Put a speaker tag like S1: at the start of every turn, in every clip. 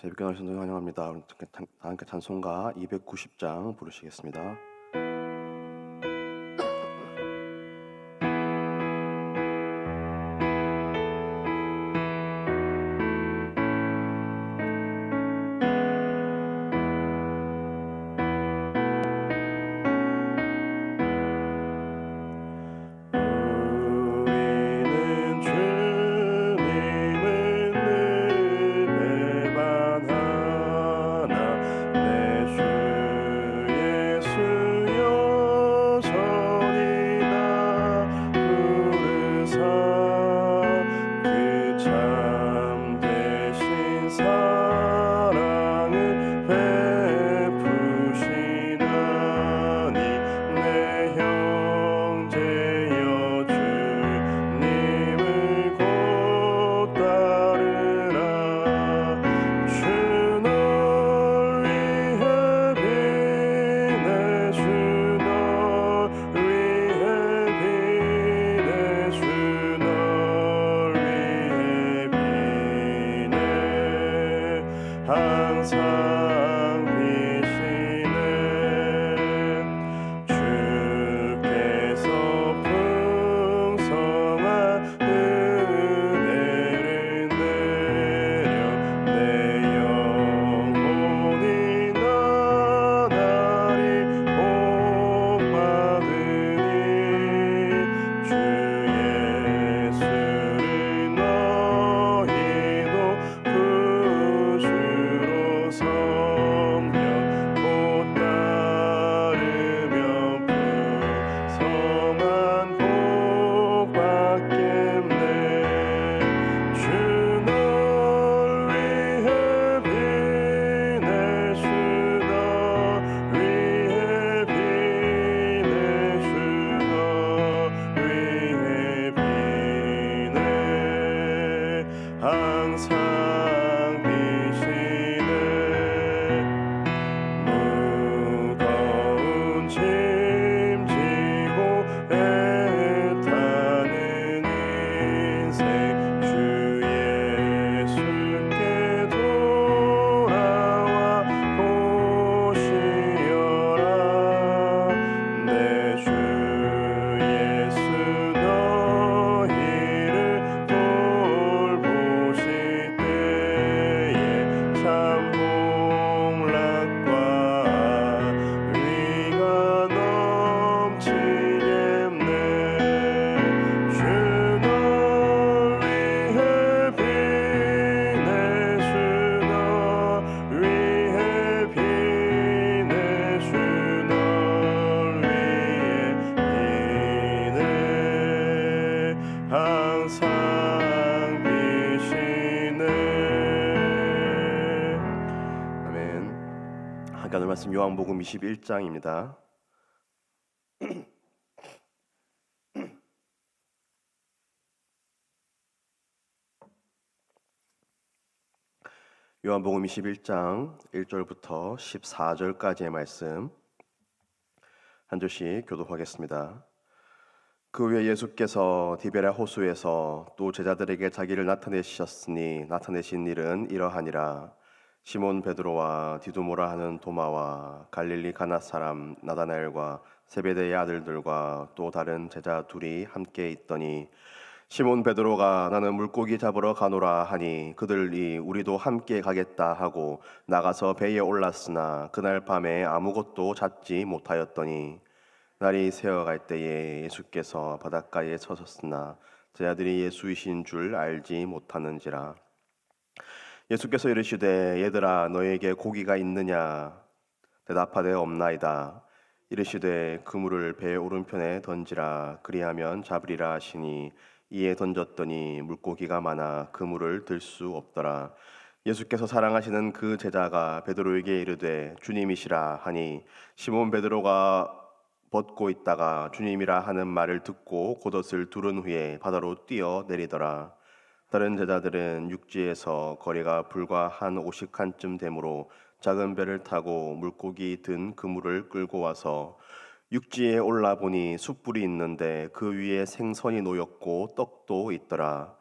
S1: 새벽에 나오신 분 환영합니다. 다 함께 찬송가 290장 부르시겠습니다. 항상 비시네 주께서 풍성한 은혜를 내려 내 영혼이 나날이 복받으니 주 예수를 너희도 구주로 섬겨 곧 따르면 풍성한 복 받겠네 주 널 위해 비네 주 널 위해 비네 주 널 위해 비네 항상 비시네 무거운 짐 지고 애타는 인생 주 예수께 돌아와 보시어라 내 주 예수 너희를 돌보실 때에 참 복락과 위가 넘치겠네 주 널 위해 비네 주 널 위해 비네 주 널 위해 비네 항상 비시네 아멘. 함께 하는 말씀 요한복음 21장입니다. 요한복음 21장 1절부터 14절까지의 말씀 한 절씩 교독하겠습니다. 그 후에 예수께서 디베랴 호수에서 또 제자들에게 자기를 나타내셨으니 나타내신 일은 이러하니라. 시몬 베드로와 디두모라 하는 도마와 갈릴리 가나 사람 나다나엘과 세베대의 아들들과 또 다른 제자 둘이 함께 있더니 시몬 베드로가 나는 물고기 잡으러 가노라 하니 그들이 우리도 함께 가겠다 하고 나가서 배에 올랐으나 그날 밤에 아무것도 잡지 못하였더니 날이 새어갈 때에 예수께서 바닷가에 서셨으나 제자들이 예수이신 줄 알지 못하는지라. 예수께서 이르시되 얘들아 너에게 고기가 있느냐 대답하되 없나이다. 이르시되 그물을 배 오른편에 던지라 그리하면 잡으리라 하시니 이에 던졌더니 물고기가 많아 그물을 들 수 없더라. 예수께서 사랑하시는 그 제자가 베드로에게 이르되 주님이시라 하니 시몬 베드로가 벗고 있다가 주님이라 하는 말을 듣고 겉옷을 두른 후에 바다로 뛰어내리더라. 다른 제자들은 육지에서 거리가 불과 한 50칸쯤 되므로 작은 배를 타고 물고기 든 그물을 끌고 와서 육지에 올라보니 숯불이 있는데 그 위에 생선이 놓였고 떡도 있더라.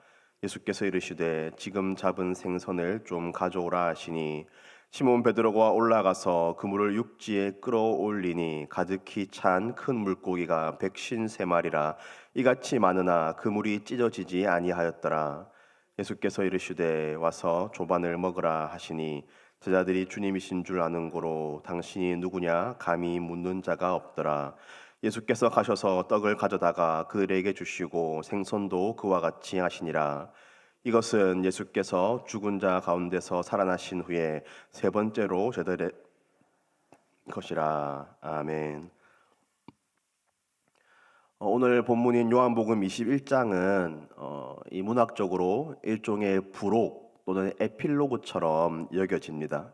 S1: 예수께서 이르시되 지금 잡은 생선을 좀 가져오라 하시니 시몬 베드로가 올라가서 그물을 육지에 끌어올리니 가득히 찬 큰 물고기가 153마리라 이같이 많으나 그물이 찢어지지 아니하였더라. 예수께서 이르시되 와서 조반을 먹으라 하시니 제자들이 주님이신 줄 아는 고로 당신이 누구냐 감히 묻는 자가 없더라. 예수께서 가셔서 떡을 가져다가 그들에게 주시고 생선도 그와 같이 하시니라. 이것은 예수께서 죽은 자 가운데서 살아나신 후에 세 번째로 제자들의 것이라. 아멘. 오늘 본문인 요한복음 21장은 이 문학적으로 일종의 부록 또는 에필로그처럼 여겨집니다.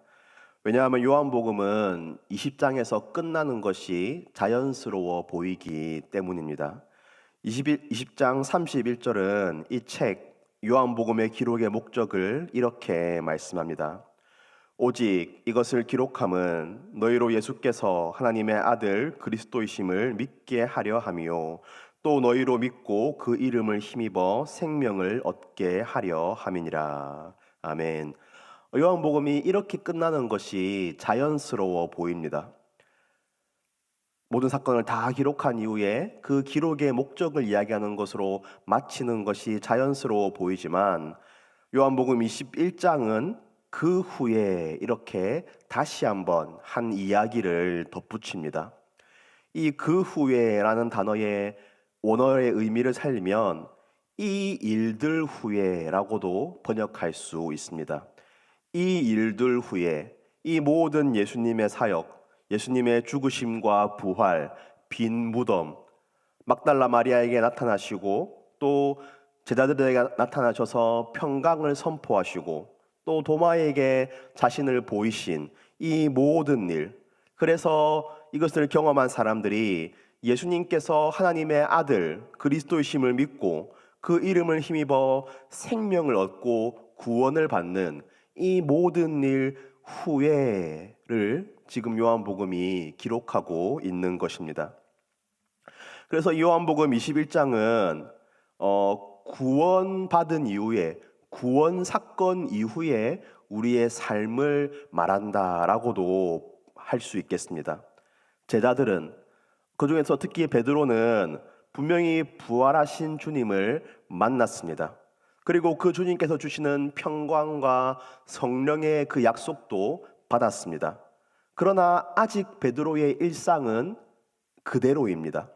S1: 왜냐하면 요한복음은 20장에서 끝나는 것이 자연스러워 보이기 때문입니다. 20장 31절은 이 책 요한복음의 기록의 목적을 이렇게 말씀합니다. 오직 이것을 기록함은 너희로 예수께서 하나님의 아들 그리스도이심을 믿게 하려 함이요 또 너희로 믿고 그 이름을 힘입어 생명을 얻게 하려 함이니라. 아멘. 요한복음이 이렇게 끝나는 것이 자연스러워 보입니다. 모든 사건을 다 기록한 이후에 그 기록의 목적을 이야기하는 것으로 마치는 것이 자연스러워 보이지만 요한복음 21장은 그 후에 이렇게 다시 한번 한 이야기를 덧붙입니다. 이 그 후에라는 단어의 원어의 의미를 살리면 이 일들 후에라고도 번역할 수 있습니다. 이 일들 후에 이 모든 예수님의 사역, 예수님의 죽으심과 부활, 빈 무덤, 막달라 마리아에게 나타나시고 또 제자들에게 나타나셔서 평강을 선포하시고 또 도마에게 자신을 보이신 이 모든 일, 그래서 이것을 경험한 사람들이 예수님께서 하나님의 아들 그리스도이심을 믿고 그 이름을 힘입어 생명을 얻고 구원을 받는 이 모든 일 후에를 지금 요한복음이 기록하고 있는 것입니다. 그래서 요한복음 21장은 구원받은 이후에 구원 사건 이후에 우리의 삶을 말한다라고도 할 수 있겠습니다. 제자들은 그중에서 특히 베드로는 분명히 부활하신 주님을 만났습니다. 그리고 그 주님께서 주시는 평강과 성령의 그 약속도 받았습니다. 그러나 아직 베드로의 일상은 그대로입니다.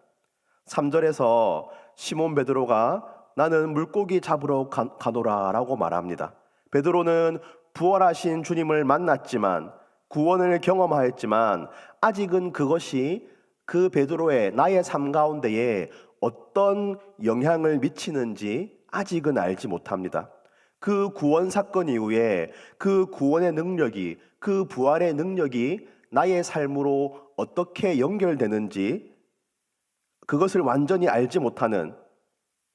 S1: 3절에서 시몬 베드로가 나는 물고기 잡으러 가노라 라고 말합니다. 베드로는 부활하신 주님을 만났지만 구원을 경험하였지만 아직은 그것이 그 베드로의 나의 삶 가운데에 어떤 영향을 미치는지 아직은 알지 못합니다. 그 구원 사건 이후에 그 구원의 능력이, 그 부활의 능력이 나의 삶으로 어떻게 연결되는지 그것을 완전히 알지 못하는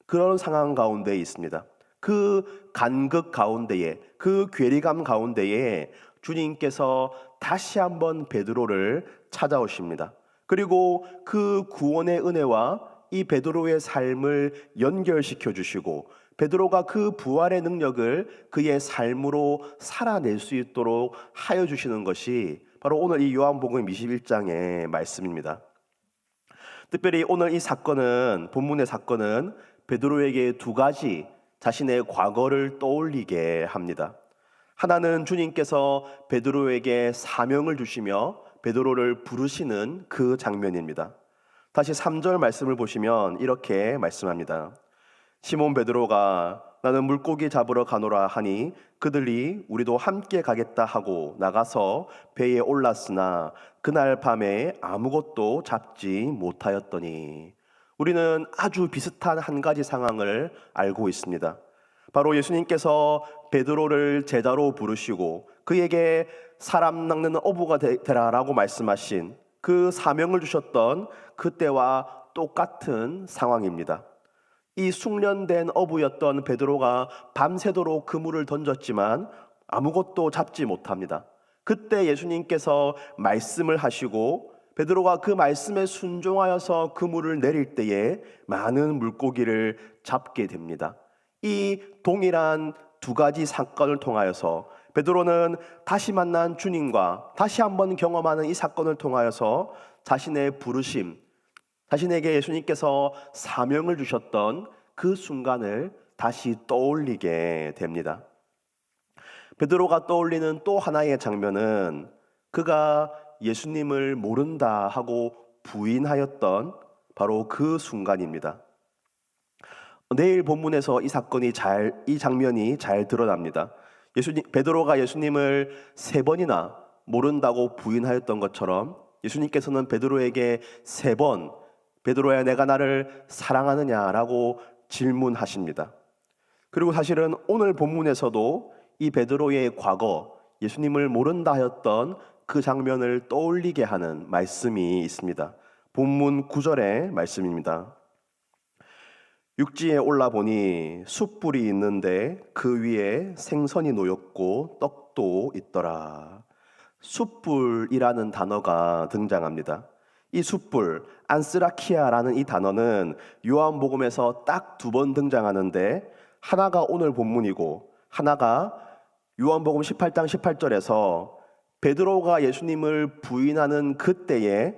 S1: 그런 상황 가운데 있습니다. 그 간극 가운데에, 그 괴리감 가운데에 주님께서 다시 한번 베드로를 찾아오십니다. 그리고 그 구원의 은혜와 이 베드로의 삶을 연결시켜 주시고 베드로가 그 부활의 능력을 그의 삶으로 살아낼 수 있도록 하여 주시는 것이 바로 오늘 이 요한복음 21장의 말씀입니다. 특별히 오늘 이 사건은, 본문의 사건은 베드로에게 두 가지 자신의 과거를 떠올리게 합니다. 하나는 주님께서 베드로에게 사명을 주시며 베드로를 부르시는 그 장면입니다. 다시 3절 말씀을 보시면 이렇게 말씀합니다. 시몬 베드로가 나는 물고기 잡으러 가노라 하니 그들이 우리도 함께 가겠다 하고 나가서 배에 올랐으나 그날 밤에 아무것도 잡지 못하였더니. 우리는 아주 비슷한 한 가지 상황을 알고 있습니다. 바로 예수님께서 베드로를 제자로 부르시고 그에게 사람 낚는 어부가 되라라고 말씀하신 그 사명을 주셨던 그때와 똑같은 상황입니다. 이 숙련된 어부였던 베드로가 밤새도록 그물을 던졌지만 아무것도 잡지 못합니다. 그때 예수님께서 말씀을 하시고 베드로가 그 말씀에 순종하여서 그물을 내릴 때에 많은 물고기를 잡게 됩니다. 이 동일한 두 가지 사건을 통하여서 베드로는 다시 만난 주님과 다시 한번 경험하는 이 사건을 통하여서 자신의 부르심, 자신에게 예수님께서 사명을 주셨던 그 순간을 다시 떠올리게 됩니다. 베드로가 떠올리는 또 하나의 장면은 그가 예수님을 모른다 하고 부인하였던 바로 그 순간입니다. 내일 본문에서 이 장면이 잘 드러납니다. 베드로가 예수님을 3번이나 모른다고 부인하였던 것처럼 예수님께서는 베드로에게 3번 베드로야 내가 나를 사랑하느냐라고 질문하십니다. 그리고 사실은 오늘 본문에서도 이 베드로의 과거 예수님을 모른다 하였던 그 장면을 떠올리게 하는 말씀이 있습니다. 본문 9절의 말씀입니다. 육지에 올라보니 숯불이 있는데 그 위에 생선이 놓였고 떡도 있더라. 숯불이라는 단어가 등장합니다. 이 숯불, 안스라키아라는 이 단어는 요한복음에서 딱 2번 등장하는데 하나가 오늘 본문이고 하나가 요한복음 18장 18절에서 베드로가 예수님을 부인하는 그때에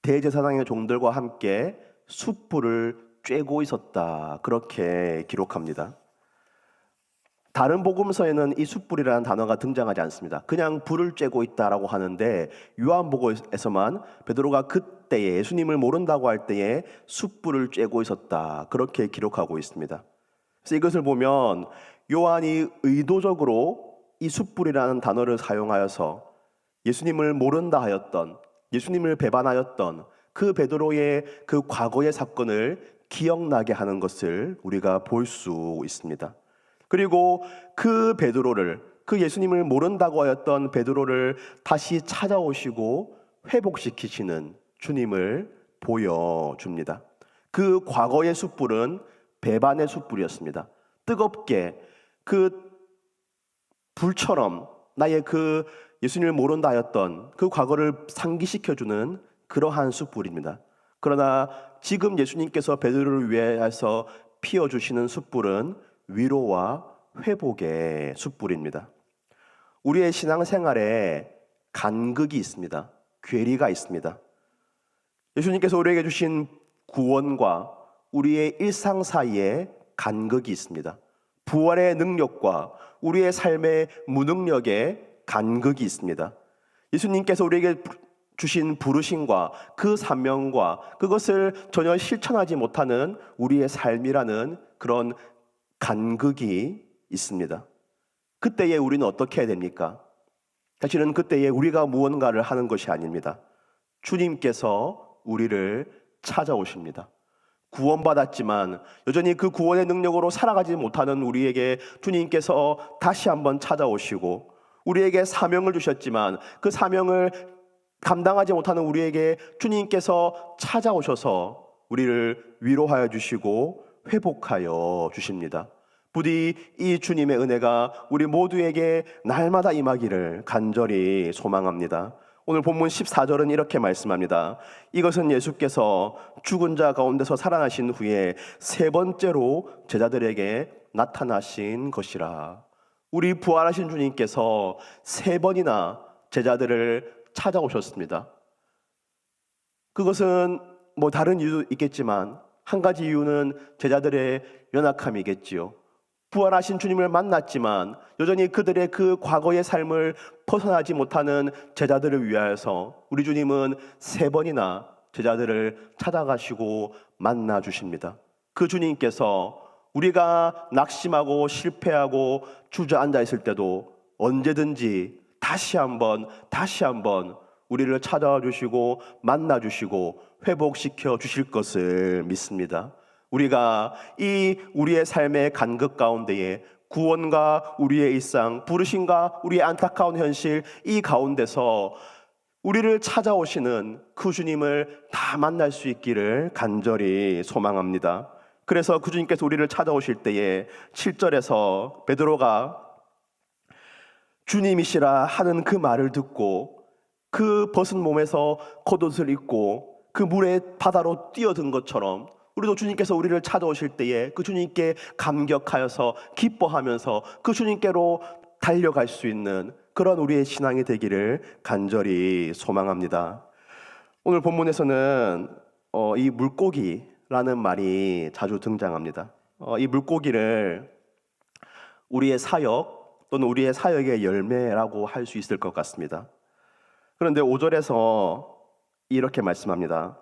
S1: 대제사장의 종들과 함께 숯불을 쬐고 있었다, 그렇게 기록합니다. 다른 복음서에는 이 숯불이라는 단어가 등장하지 않습니다. 그냥 불을 쬐고 있다라고 하는데 요한복음에서만 베드로가 그때에 예수님을 모른다고 할 때에 숯불을 쬐고 있었다, 그렇게 기록하고 있습니다. 그래서 이것을 보면 요한이 의도적으로 이 숯불이라는 단어를 사용하여서 예수님을 모른다 하였던, 예수님을 배반하였던 그 베드로의 그 과거의 사건을 기억나게 하는 것을 우리가 볼 수 있습니다. 그리고 그 베드로를, 그 예수님을 모른다고 하였던 베드로를 다시 찾아오시고 회복시키시는 주님을 보여줍니다. 그 과거의 숯불은 배반의 숯불이었습니다. 뜨겁게 그 불처럼 나의 그 예수님을 모른다 하였던 그 과거를 상기시켜주는 그러한 숯불입니다. 그러나 지금 예수님께서 베드로를 위해서 피워주시는 숯불은 위로와 회복의 숯불입니다. 우리의 신앙생활에 간극이 있습니다. 괴리가 있습니다. 예수님께서 우리에게 주신 구원과 우리의 일상 사이에 간극이 있습니다. 부활의 능력과 우리의 삶의 무능력에 간극이 있습니다. 예수님께서 우리에게 주신 부르심과 그 사명과 그것을 전혀 실천하지 못하는 우리의 삶이라는 그런 간극이 있습니다. 그때에 우리는 어떻게 해야 됩니까? 사실은 그때에 우리가 무언가를 하는 것이 아닙니다. 주님께서 우리를 찾아오십니다. 구원받았지만 여전히 그 구원의 능력으로 살아가지 못하는 우리에게 주님께서 다시 한번 찾아오시고, 우리에게 사명을 주셨지만 그 사명을 감당하지 못하는 우리에게 주님께서 찾아오셔서 우리를 위로하여 주시고 회복하여 주십니다. 부디 이 주님의 은혜가 우리 모두에게 날마다 임하기를 간절히 소망합니다. 오늘 본문 14절은 이렇게 말씀합니다. 이것은 예수께서 죽은 자 가운데서 살아나신 후에 3번째로 제자들에게 나타나신 것이라. 우리 부활하신 주님께서 3번이나 제자들을 찾아오셨습니다. 그것은 다른 이유도 있겠지만 한 가지 이유는 제자들의 연약함이겠지요. 부활하신 주님을 만났지만 여전히 그들의 그 과거의 삶을 벗어나지 못하는 제자들을 위하여서 우리 주님은 3번이나 제자들을 찾아가시고 만나 주십니다. 그 주님께서 우리가 낙심하고 실패하고 주저앉아 있을 때도 언제든지 다시 한번 우리를 찾아와 주시고 만나 주시고 회복시켜 주실 것을 믿습니다. 우리가 이 우리의 삶의 간극 가운데에 구원과 우리의 일상, 부르심과 우리의 안타까운 현실, 이 가운데서 우리를 찾아오시는 그 주님을 다 만날 수 있기를 간절히 소망합니다. 그래서 그 주님께서 우리를 찾아오실 때에 7절에서 베드로가 주님이시라 하는 그 말을 듣고 그 벗은 몸에서 겉옷을 입고 그 물에 바다로 뛰어든 것처럼 우리도 주님께서 우리를 찾아오실 때에 그 주님께 감격하여서 기뻐하면서 그 주님께로 달려갈 수 있는 그런 우리의 신앙이 되기를 간절히 소망합니다. 오늘 본문에서는 이 물고기라는 말이 자주 등장합니다. 이 물고기를 우리의 사역 또는 우리의 사역의 열매라고 할 수 있을 것 같습니다. 그런데 5절에서 이렇게 말씀합니다.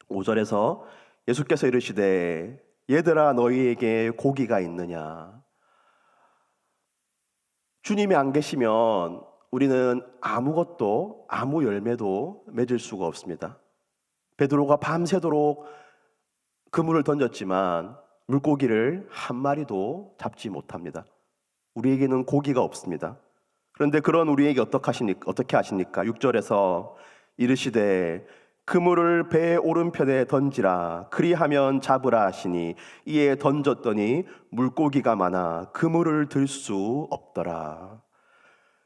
S1: 5절에서 예수께서 이르시되 얘들아 너희에게 고기가 있느냐. 주님이 안 계시면 우리는 아무것도 아무 열매도 맺을 수가 없습니다. 베드로가 밤새도록 그물을 던졌지만 물고기를 한 마리도 잡지 못합니다. 우리에게는 고기가 없습니다. 그런데 그런 우리에게 어떻게 하십니까? 6절에서 이르시되 그물을 배의 오른편에 던지라 그리하면 잡으라 하시니 이에 던졌더니 물고기가 많아 그물을 들 수 없더라.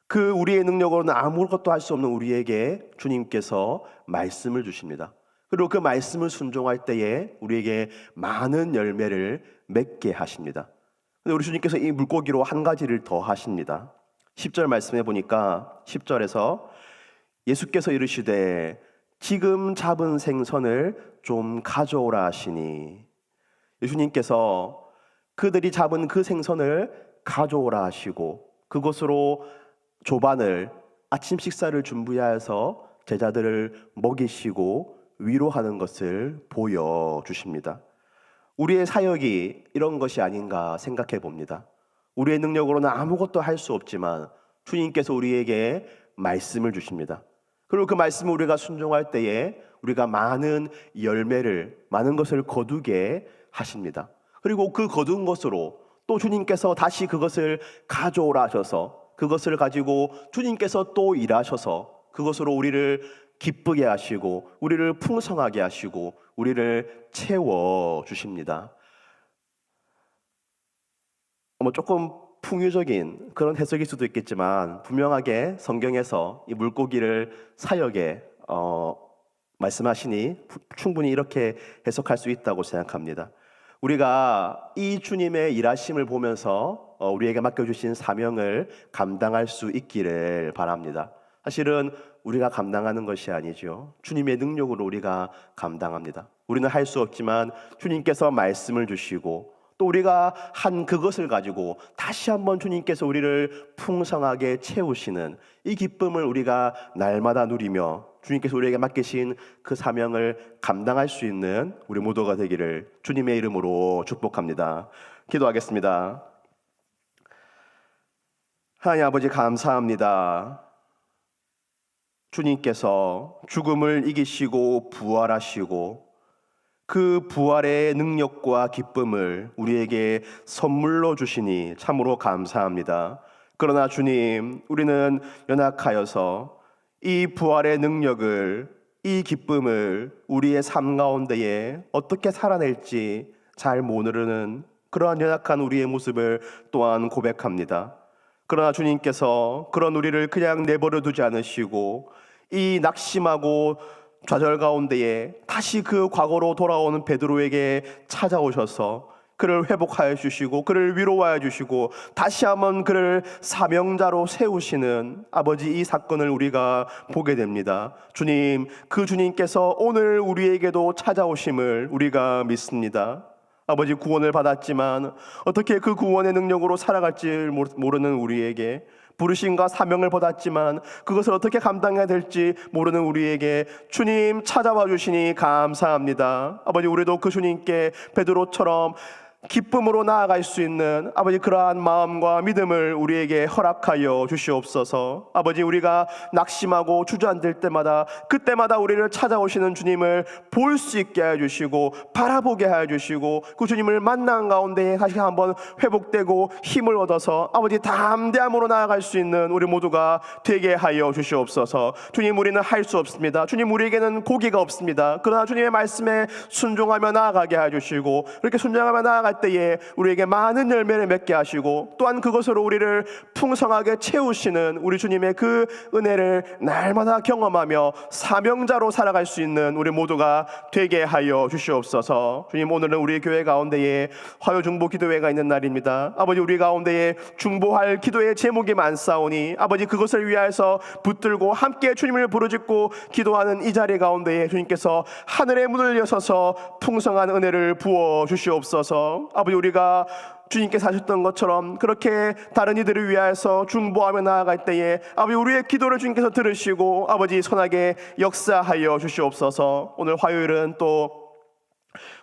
S1: 그 우리의 능력으로는 아무것도 할 수 없는 우리에게 주님께서 말씀을 주십니다. 그리고 그 말씀을 순종할 때에 우리에게 많은 열매를 맺게 하십니다. 근데 우리 주님께서 이 물고기로 한 가지를 더 하십니다. 10절 말씀해 보니까 10절에서 예수께서 이르시되 지금 잡은 생선을 좀 가져오라 하시니 예수님께서 그들이 잡은 그 생선을 가져오라 하시고 그것으로 조반을 아침 식사를 준비하여서 제자들을 먹이시고 위로하는 것을 보여주십니다. 우리의 사역이 이런 것이 아닌가 생각해 봅니다. 우리의 능력으로는 아무것도 할 수 없지만 주님께서 우리에게 말씀을 주십니다. 그리고 그 말씀을 우리가 순종할 때에 우리가 많은 열매를, 많은 것을 거두게 하십니다. 그리고 그 거둔 것으로 또 주님께서 다시 그것을 가져오라 하셔서 그것을 가지고 주님께서 또 일하셔서 그것으로 우리를 기쁘게 하시고 우리를 풍성하게 하시고 우리를 채워주십니다. 조금 풍유적인 그런 해석일 수도 있겠지만 분명하게 성경에서 이 물고기를 사역에 말씀하시니 충분히 이렇게 해석할 수 있다고 생각합니다. 우리가 이 주님의 일하심을 보면서 우리에게 맡겨주신 사명을 감당할 수 있기를 바랍니다. 사실은 우리가 감당하는 것이 아니죠. 주님의 능력으로 우리가 감당합니다. 우리는 할 수 없지만 주님께서 말씀을 주시고 또 우리가 한 그것을 가지고 다시 한번 주님께서 우리를 풍성하게 채우시는 이 기쁨을 우리가 날마다 누리며 주님께서 우리에게 맡기신 그 사명을 감당할 수 있는 우리 모두가 되기를 주님의 이름으로 축복합니다. 기도하겠습니다. 하나님 아버지 감사합니다. 주님께서 죽음을 이기시고 부활하시고 그 부활의 능력과 기쁨을 우리에게 선물로 주시니 참으로 감사합니다. 그러나 주님, 우리는 연약하여서 이 부활의 능력을, 이 기쁨을 우리의 삶 가운데에 어떻게 살아낼지 잘 모르는 그러한 연약한 우리의 모습을 또한 고백합니다. 그러나 주님께서 그런 우리를 그냥 내버려 두지 않으시고 이 낙심하고 좌절 가운데에 다시 그 과거로 돌아오는 베드로에게 찾아오셔서 그를 회복하여 주시고 그를 위로하여 주시고 다시 한번 그를 사명자로 세우시는 아버지 이 사건을 우리가 보게 됩니다. 주님, 그 주님께서 오늘 우리에게도 찾아오심을 우리가 믿습니다. 아버지 구원을 받았지만 어떻게 그 구원의 능력으로 살아갈지 모르는 우리에게 부르심과 사명을 받았지만 그것을 어떻게 감당해야 될지 모르는 우리에게 주님 찾아와 주시니 감사합니다. 아버지 우리도 그 주님께 베드로처럼 기쁨으로 나아갈 수 있는 아버지 그러한 마음과 믿음을 우리에게 허락하여 주시옵소서. 아버지 우리가 낙심하고 주저앉을 때마다 그때마다 우리를 찾아오시는 주님을 볼 수 있게 하여 주시고 바라보게 하여 주시고 그 주님을 만난 가운데 다시 한번 회복되고 힘을 얻어서 아버지 담대함으로 나아갈 수 있는 우리 모두가 되게 하여 주시옵소서. 주님 우리는 할 수 없습니다. 주님 우리에게는 고기가 없습니다. 그러나 주님의 말씀에 순종하며 나아가게 하여 주시고 그렇게 순종하며 나아갈 나아갈 때에 우리에게 많은 열매를 맺게 하시고 또한 그것으로 우리를 풍성하게 채우시는 우리 주님의 그 은혜를 날마다 경험하며 사명자로 살아갈 수 있는 우리 모두가 되게 하여 주시옵소서. 주님, 오늘은 우리 교회 가운데에 화요중보 기도회가 있는 날입니다. 아버지, 우리 가운데에 중보할 기도의 제목이 많사오니 아버지, 그것을 위하여서 붙들고 함께 주님을 부르짖고 기도하는 이 자리 가운데에 주님께서 하늘의 문을 여셔서 풍성한 은혜를 부어 주시옵소서. 아버지, 우리가 주님께서 하셨던 것처럼 그렇게 다른 이들을 위하여서 중보하며 나아갈 때에 아버지, 우리의 기도를 주님께서 들으시고 아버지 선하게 역사하여 주시옵소서. 오늘 화요일은 또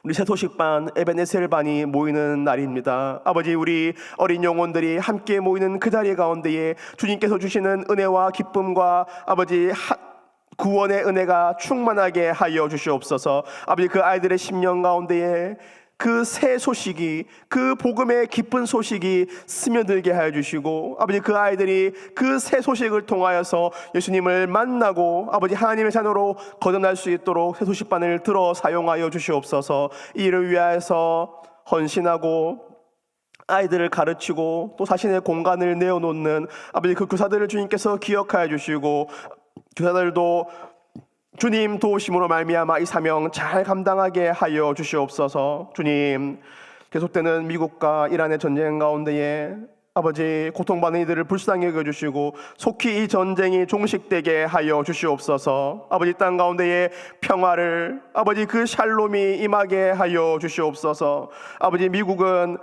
S1: 우리 새소식반 에베네셀반이 모이는 날입니다. 아버지, 우리 어린 영혼들이 함께 모이는 그 자리 가운데에 주님께서 주시는 은혜와 기쁨과 아버지 구원의 은혜가 충만하게 하여 주시옵소서. 아버지, 그 아이들의 심령 가운데에 그 새 소식이, 그 복음의 기쁜 소식이 스며들게 하여 주시고 아버지, 그 아이들이 그 새 소식을 통하여서 예수님을 만나고 아버지 하나님의 자녀로 거듭날 수 있도록 새 소식반을 들어 사용하여 주시옵소서. 이 일을 위하여서 헌신하고 아이들을 가르치고 또 자신의 공간을 내어놓는 아버지 그 교사들을 주님께서 기억하여 주시고 교사들도 주님 도우심으로 말미암아 이 사명 잘 감당하게 하여 주시옵소서. 주님, 계속되는 미국과 이란의 전쟁 가운데에 아버지 고통받는 이들을 불쌍히 여겨주시고 속히 이 전쟁이 종식되게 하여 주시옵소서. 아버지, 땅 가운데에 평화를 아버지 그 샬롬이 임하게 하여 주시옵소서. 아버지, 미국은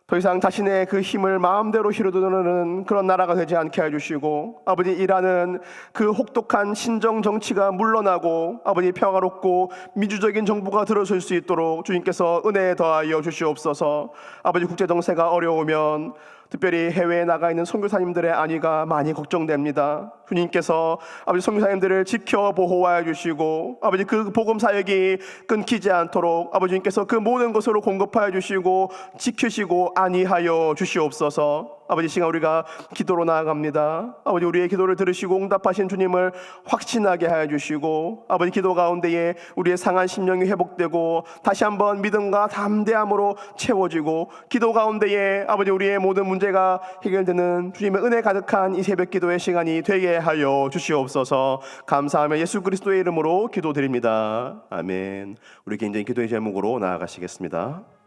S1: 더 이상 자신의 그 힘을 마음대로 휘두르는 그런 나라가 되지 않게 해주시고 아버지, 이란은 그 혹독한 신정 정치가 물러나고 아버지 평화롭고 민주적인 정부가 들어설 수 있도록 주님께서 은혜 더하여 주시옵소서. 아버지, 국제 정세가 어려우면 특별히 해외에 나가 있는 선교사님들의 안위가 많이 걱정됩니다. 주님께서 아버지 선교사님들을 지켜 보호하여 주시고 아버지 그 복음 사역이 끊기지 않도록 아버지 주님께서 그 모든 것으로 공급하여 주시고 지키시고 안위하여 주시옵소서. 아버지, 시간 우리가 기도로 나아갑니다. 아버지, 우리의 기도를 들으시고 응답하신 주님을 확신하게 하여 주시고 아버지 기도 가운데에 우리의 상한 심령이 회복되고 다시 한번 믿음과 담대함으로 채워지고 기도 가운데에 아버지 우리의 모든 문제가 해결되는 주님의 은혜 가득한 이 새벽 기도의 시간이 되게 하여 주시옵소서. 감사하며 예수 그리스도의 이름으로 기도드립니다. 아멘. 우리 개인적인 기도의 제목으로 나아가시겠습니다.